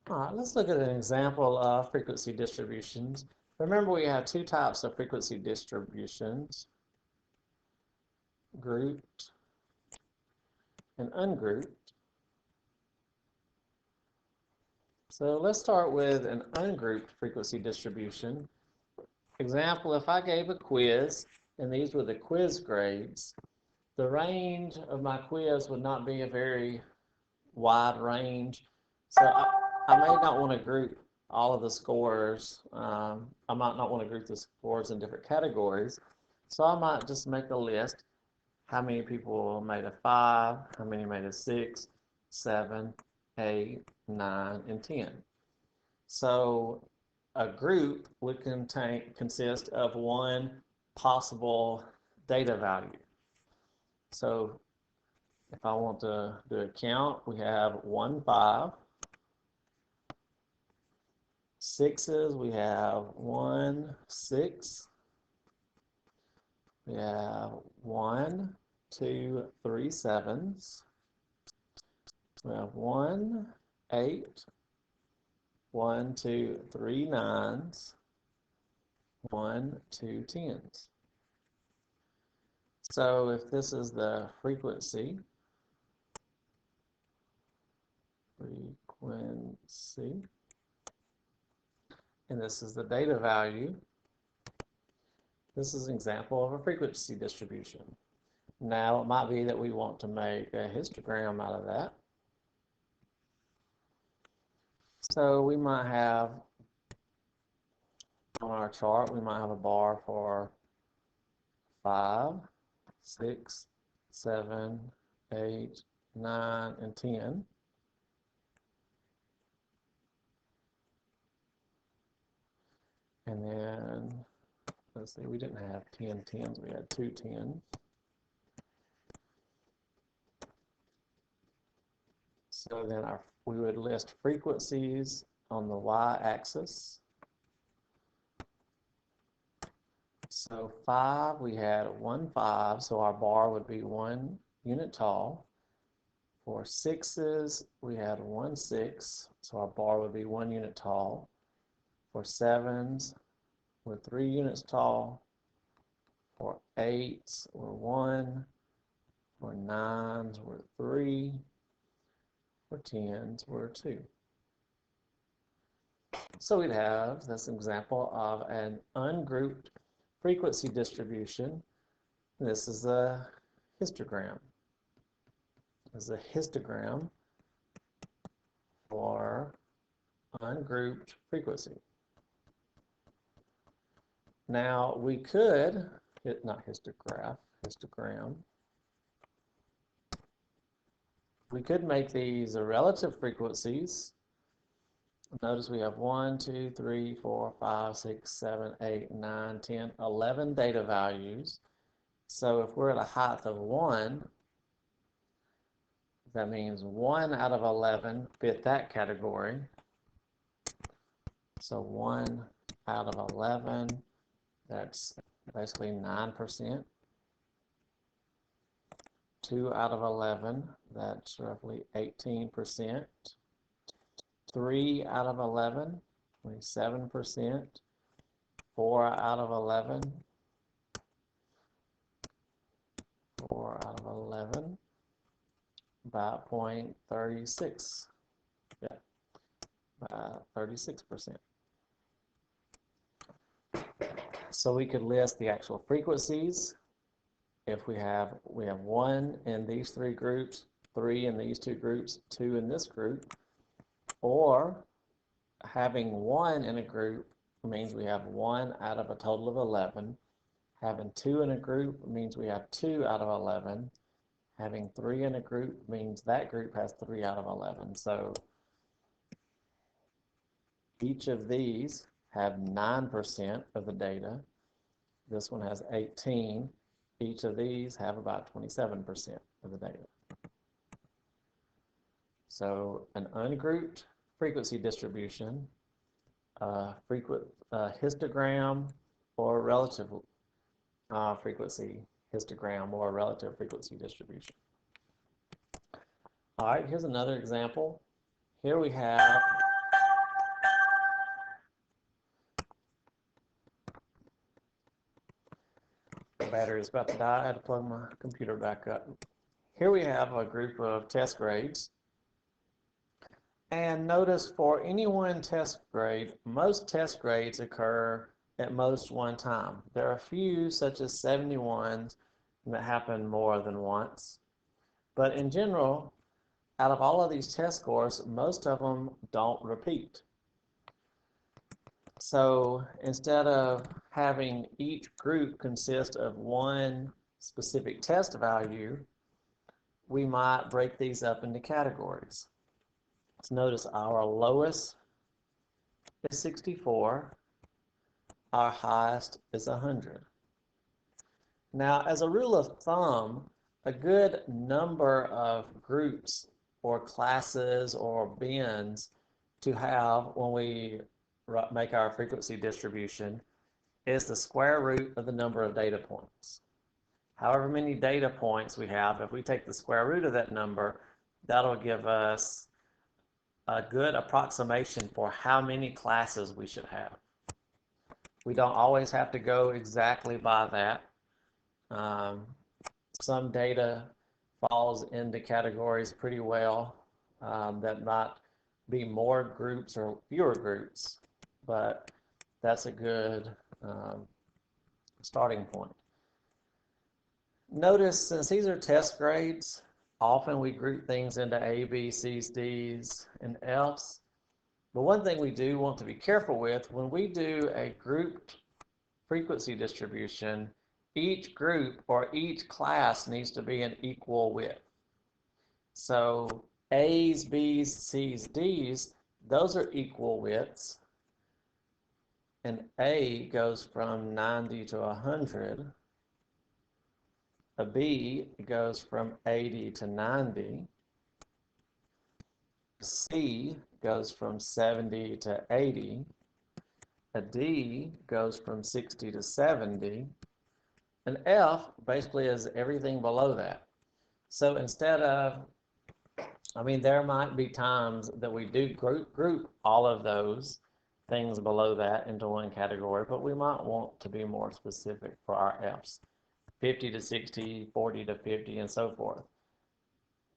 All right, let's look at an example of frequency distributions. Remember, we have two types of frequency distributions, grouped and ungrouped. So let's start with an ungrouped frequency distribution. Example, if I gave a quiz, and these were the quiz grades, the range of my quiz would not be a very wide range. So I may not want to group all of the scores. I might not want to group the scores in different categories. So I might just make a list. How many people made a 5? How many made a 6, 7, 8, 9, and 10? So a group would consist of one possible data value. So if I want to do a count, we have 1, 5. Sixes, we have 1, 6. We have 1, 2, 3 sevens. We have 1, 8. 1, 2, 3 nines. 1, 2 tens. So if this is the frequency, and this is the data value, this is an example of a frequency distribution. Now, it might be that we want to make a histogram out of that. So we might have, on our chart, we might have a bar for 5, 6, 7, 8, 9, and 10. And then, let's see, we didn't have 10 tens, we had 2 tens. So then we would list frequencies on the y-axis. So 5, we had 1, 5, so our bar would be 1 unit tall. For 6s, we had 1, 6, so our bar would be 1 unit tall. For 7s, we're 3 units tall. For 8s, we're 1. For 9s, we're 3. For 10s, we're 2. So we'd have this example of an ungrouped frequency distribution. This is a histogram. This is a histogram for ungrouped frequency. Now we could, not histograph, histogram. We could make these relative frequencies. Notice we have 1, 2, 3, 4, 5, 6, 7, 8, 9, 10, 11 data values. So if we're at a height of 1, that means 1 out of 11 fit that category. So 1 out of 11, that's basically 9%. 2 out of 11, that's roughly 18%. 3 out of 11, 27%. 4 out of 11, 4 out of 11, about 0.36. Yeah, about 36%. So we could list the actual frequencies. If we have 1 in these 3 groups, 3 in these 2 groups, 2 in this group, or having 1 in a group means we have 1 out of a total of 11. Having 2 in a group means we have 2 out of 11. Having 3 in a group means that group has 3 out of 11. So each of these have 9% of the data. This one has 18. Each of these have about 27% of the data. So an ungrouped frequency distribution, histogram, or relative frequency histogram, or relative frequency distribution. All right, here's another example. Here we have battery is about to die. I had to plug my computer back up. Here we have a group of test grades. And notice for any one test grade, most test grades occur at most one time. There are a few, such as 71s, that happen more than once. But in general, out of all of these test scores, most of them don't repeat. So instead of having each group consist of one specific test value, we might break these up into categories. So notice our lowest is 64, our highest is 100. Now, as a rule of thumb, a good number of groups or classes or bins to have when we make our frequency distribution is the square root of the number of data points. However many data points we have, if we take the square root of that number, that'll give us a good approximation for how many classes we should have. We don't always have to go exactly by that. Some data falls into categories pretty well that might be more groups or fewer groups, but that's a good starting point. Notice, since these are test grades, often we group things into A, B, C's, D's, and F's. But one thing we do want to be careful with, when we do a grouped frequency distribution, each group or each class needs to be an equal width. So A's, B's, C's, D's, those are equal widths. And A goes from 90 to 100. A B goes from 80 to 90. C goes from 70 to 80. A D goes from 60 to 70. An F basically is everything below that. So instead of, there might be times that we do group all of those things below that into one category, but we might want to be more specific for our Fs. 50 to 60, 40 to 50, and so forth.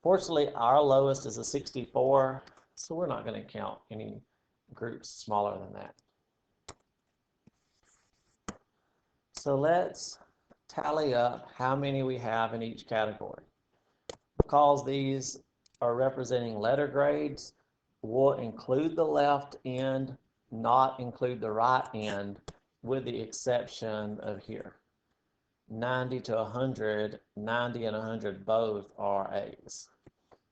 Fortunately, our lowest is a 64, so we're not going to count any groups smaller than that. So let's tally up how many we have in each category. Because these are representing letter grades, we'll include the left end, not include the right end, with the exception of here. 90 to 100, 90 and 100 both are A's.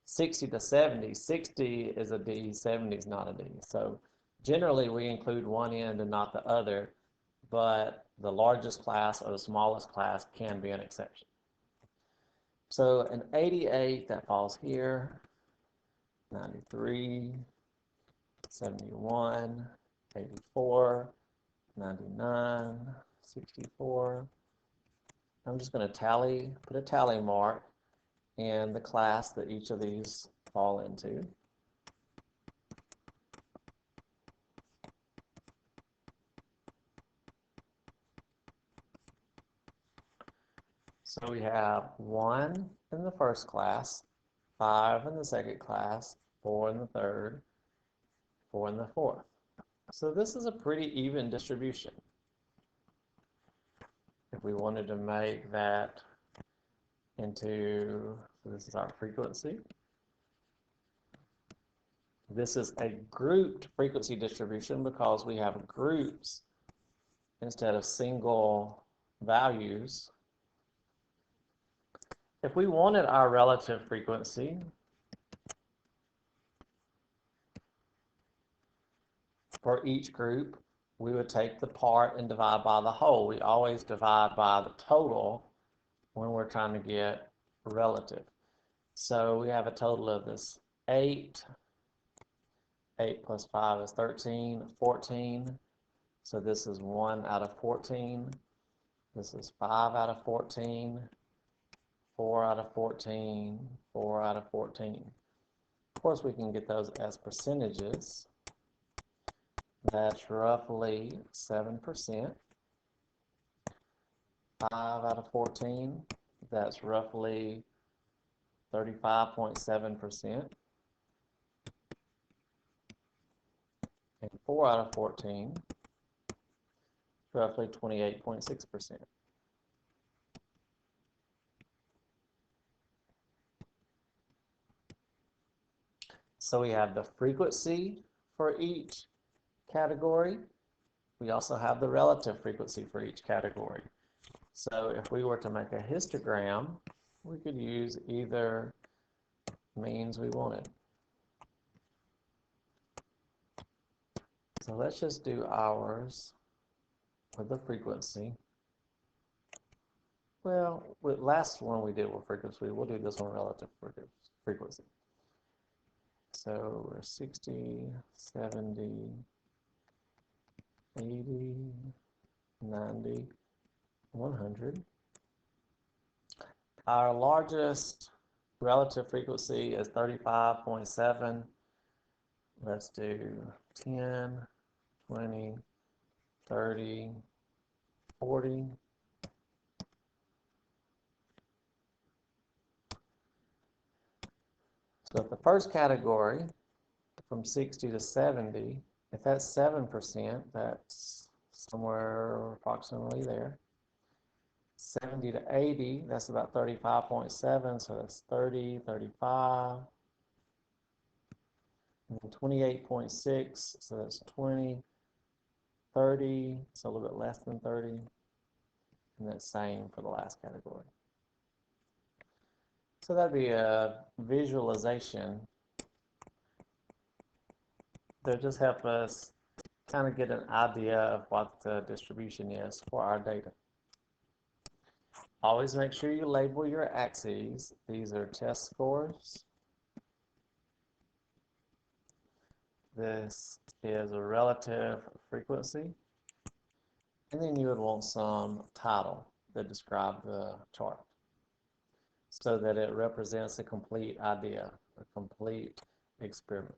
60 to 70, 60 is a D, 70 is not a D. So generally we include one end and not the other, but the largest class or the smallest class can be an exception. So an 88, that falls here, 93, 71, 84, 99, 64. I'm just going to put a tally mark in the class that each of these fall into. So we have 1 in the first class, 5 in the second class, 4 in the third, 4 in the fourth. So this is a pretty even distribution. If we wanted to make that into, so this is our frequency. This is a grouped frequency distribution because we have groups instead of single values. If we wanted our relative frequency for each group, we would take the part and divide by the whole. We always divide by the total when we're trying to get relative. So we have a total of this 8. 8 plus 5 is 13, 14. So this is 1 out of 14. This is 5 out of 14. 4 out of 14, 4 out of 14. Of course, we can get those as percentages. That's roughly 7%. 5 out of 14, that's roughly 35.7%. And 4 out of 14, roughly 28.6%. So we have the frequency for each category. We also have the relative frequency for each category. So if we were to make a histogram, we could use either means we wanted. So let's just do ours with the frequency. Well, with last one we did with frequency, we'll do this one relative frequency. So we're 60, 70, 80, 90, 100. Our largest relative frequency is 35.7. Let's do 10, 20, 30, 40. So if the first category, from 60 to 70, if that's 7%, that's somewhere approximately there. 70 to 80, that's about 35.7, so that's 30, 35. And then 28.6, so that's 20, 30, so a little bit less than 30. And then same for the last category. So that'd be a visualization that just help us kind of get an idea of what the distribution is for our data. Always make sure you label your axes. These are test scores. This is a relative frequency. And then you would want some title that describes the chart so that it represents a complete idea, a complete experiment.